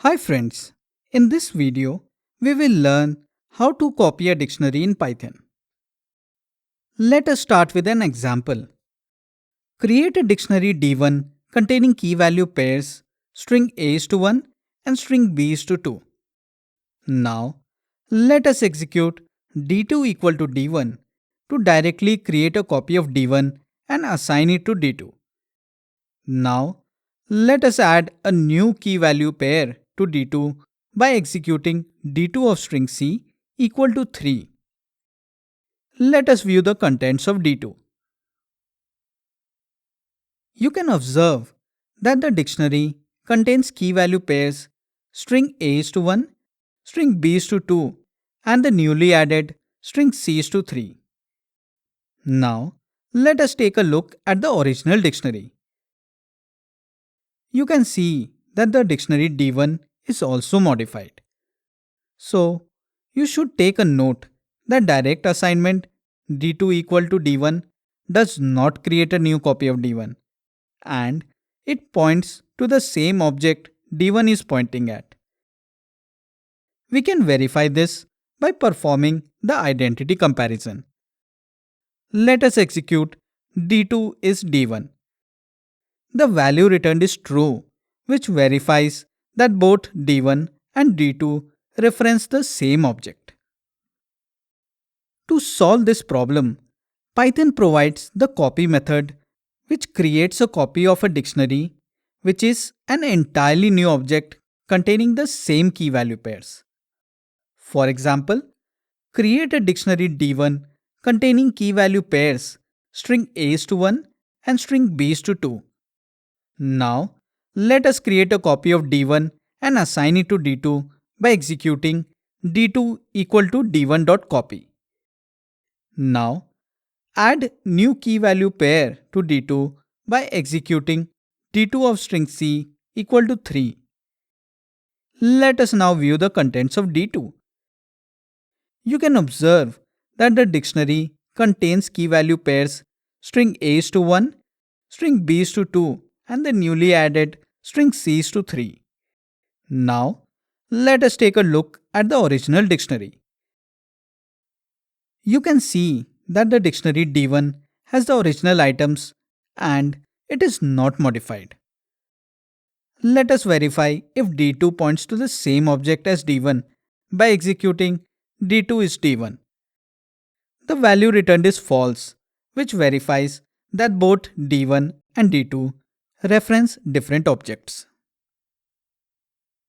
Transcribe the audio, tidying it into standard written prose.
Hi friends, in this video we will learn how to copy a dictionary in Python. Let us start with an example. Create a dictionary D1 containing key value pairs string A is to 1 and string B is to 2. Now let us execute D2 equal to D1 to directly create a copy of D1 and assign it to D2. Now let us add a new key value pair to D2 by executing D2 of string C equal to 3. Let us view the contents of D2. You can observe that the dictionary contains key value pairs string A is to 1, string B is to 2 and the newly added string C is to 3. Now let us take a look at the original dictionary. You can see that the dictionary D1 is also modified. So, you should take a note that direct assignment D2 equal to D1 does not create a new copy of D1 and it points to the same object D1 is pointing at. We can verify this by performing the identity comparison. Let us execute D2 is D1. The value returned is true, which verifies that both D1 and D2 reference the same object. To solve this problem, Python provides the copy method, which creates a copy of a dictionary, which is an entirely new object containing the same key value pairs. For example, create a dictionary D1 containing key value pairs string A is to 1 and string B is to 2. Now, let us create a copy of D1 and assign it to D2 by executing D2 equal to D1.copy. Now, add new key value pair to D2 by executing D2 of string C equal to 3. Let us now view the contents of D2. You can observe that the dictionary contains key value pairs string A is to 1, string B is to 2 and the newly added string C is to 3. Now, let us take a look at the original dictionary. You can see that the dictionary D1 has the original items and it is not modified. Let us verify if D2 points to the same object as D1 by executing D2 is D1. The value returned is false, which verifies that both D1 and D2 reference different objects.